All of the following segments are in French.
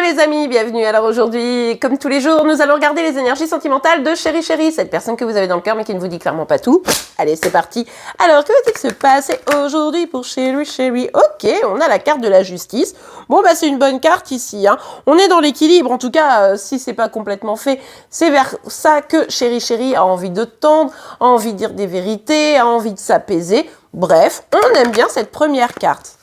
les amis, bienvenue. Alors aujourd'hui, comme tous les jours, nous allons regarder les énergies sentimentales de Chéri Chéri, cette personne que vous avez dans le cœur mais qui ne vous dit clairement pas tout. Allez, c'est parti. Alors, que va-t-il se passer aujourd'hui pour Chéri Chéri? Ok, on a la carte de la justice. Bon, bah c'est une bonne carte ici. Hein. On est dans l'équilibre, en tout cas, si c'est pas complètement fait, c'est vers ça que Chéri Chéri a envie de tendre, a envie de dire des vérités, a envie de s'apaiser. Bref, on aime bien cette première carte.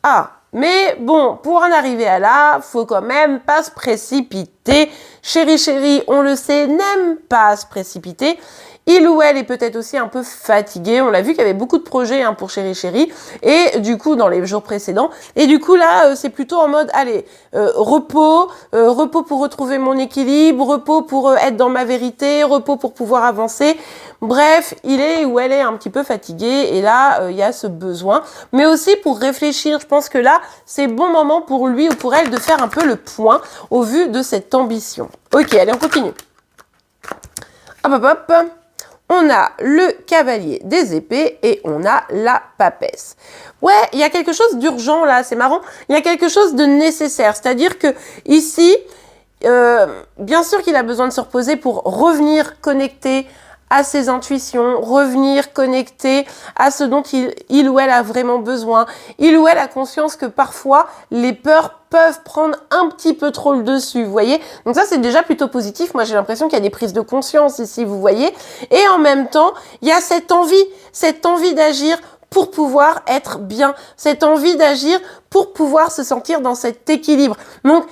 Ah, mais bon, pour en arriver à là, faut quand même pas se précipiter. Chéri Chéri, on le sait, n'aime pas se précipiter. Il ou elle est peut-être aussi un peu fatigué. On l'a vu qu'il y avait beaucoup de projets hein, pour Chéri Chéri. Et du coup, dans les jours précédents. Et du coup, là, c'est plutôt en mode, allez, repos. Repos pour retrouver mon équilibre. Repos pour être dans ma vérité. Repos pour pouvoir avancer. Bref, il est ou elle est un petit peu fatigué. Et là, il y a ce besoin. Mais aussi pour réfléchir. Je pense que là, c'est bon moment pour lui ou pour elle de faire un peu le point au vu de cette ambition. Ok, allez, on continue. Hop, hop, hop. On a le cavalier des épées et on a la papesse. Ouais, il y a quelque chose d'urgent là, c'est marrant. Il y a quelque chose de nécessaire. C'est-à-dire que ici, bien sûr qu'il a besoin de se reposer pour revenir connecté à ses intuitions, revenir connecté à ce dont il ou elle a vraiment besoin. Il ou elle a conscience que parfois, les peurs peuvent prendre un petit peu trop le dessus, vous voyez. Donc ça, c'est déjà plutôt positif. Moi, j'ai l'impression qu'il y a des prises de conscience ici, vous voyez. Et en même temps, il y a cette envie d'agir pour pouvoir être bien, cette envie d'agir pour pouvoir se sentir dans cet équilibre. Donc,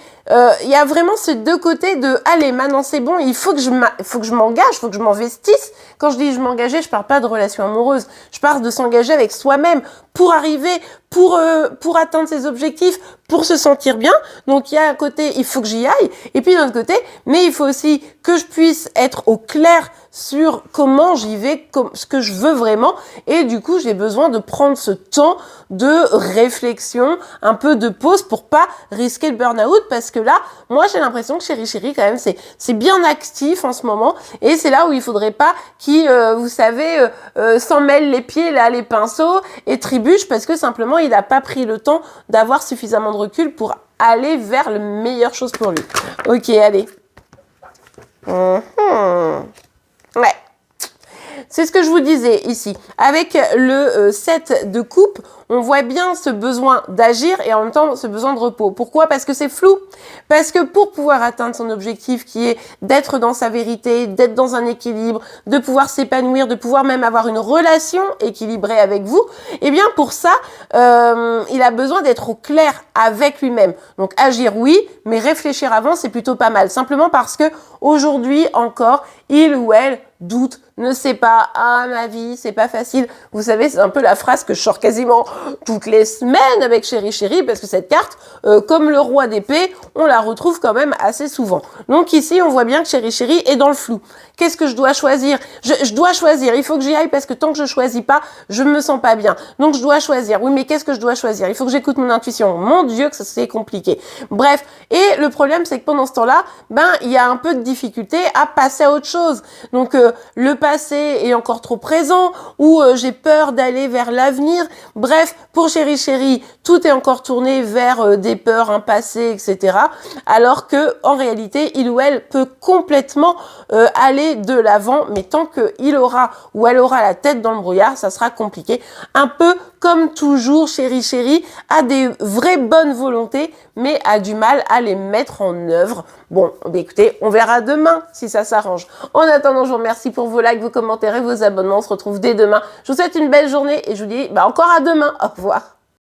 il y a vraiment ces deux côtés de « Allez, maintenant c'est bon, il faut que je m'engage, il faut que je m'investisse ». Quand je dis « je m'engager », je parle pas de relation amoureuse. Je parle de s'engager avec soi-même pour arriver, pour atteindre ses objectifs, pour se sentir bien. Donc, il y a un côté « il faut que j'y aille ». Et puis, d'un autre côté, mais il faut aussi que je puisse être au clair sur comment j'y vais, ce que je veux vraiment. Et du coup, j'ai besoin de prendre ce temps de réflexion, un peu de pause pour pas risquer le burn-out parce que là, moi, j'ai l'impression que Chéri Chéri, quand même, c'est bien actif en ce moment et c'est là où il faudrait pas qu'il, vous savez, s'en mêle les pieds, là, les pinceaux et trébuche parce que simplement, il a pas pris le temps d'avoir suffisamment de recul pour aller vers la meilleure chose pour lui. Ok, allez. Ouais. C'est ce que je vous disais ici. Avec le 7 de coupe, on voit bien ce besoin d'agir et en même temps ce besoin de repos. Pourquoi? Parce que c'est flou. Parce que pour pouvoir atteindre son objectif qui est d'être dans sa vérité, d'être dans un équilibre, de pouvoir s'épanouir, de pouvoir même avoir une relation équilibrée avec vous, eh bien pour ça, il a besoin d'être au clair avec lui-même. Donc agir oui, mais réfléchir avant, c'est plutôt pas mal. Simplement parce que aujourd'hui encore, il ou elle doute, ne sait pas, ah ma vie, c'est pas facile. Vous savez, c'est un peu la phrase que je sors quasiment toutes les semaines avec Chéri Chéri, parce que cette carte, comme le roi d'épée, on la retrouve quand même assez souvent. Donc ici, on voit bien que Chéri Chéri est dans le flou. Qu'est-ce que je dois choisir? Je dois choisir, il faut que j'y aille parce que tant que je choisis pas, je me sens pas bien. Donc je dois choisir. Oui, mais qu'est-ce que je dois choisir? Il faut que j'écoute mon intuition. Mon Dieu, que c'est compliqué. Bref, et le problème, c'est que pendant ce temps-là, il y a un peu de difficulté à passer à autre chose. Donc le passé est encore trop présent ou j'ai peur d'aller vers l'avenir. Bref, pour Chéri Chéri, tout est encore tourné vers des peurs, un passé, etc. Alors que en réalité, il ou elle peut complètement aller de l'avant, mais tant qu'il aura ou elle aura la tête dans le brouillard, ça sera compliqué. Un peu comme toujours, Chéri Chéri a des vraies bonnes volontés, mais a du mal à les mettre en œuvre. Bon, écoutez, on verra demain si ça s'arrange. En attendant, je vous remercie pour vos likes, vos commentaires et vos abonnements. On se retrouve dès demain. Je vous souhaite une belle journée et je vous dis encore à demain. Au revoir.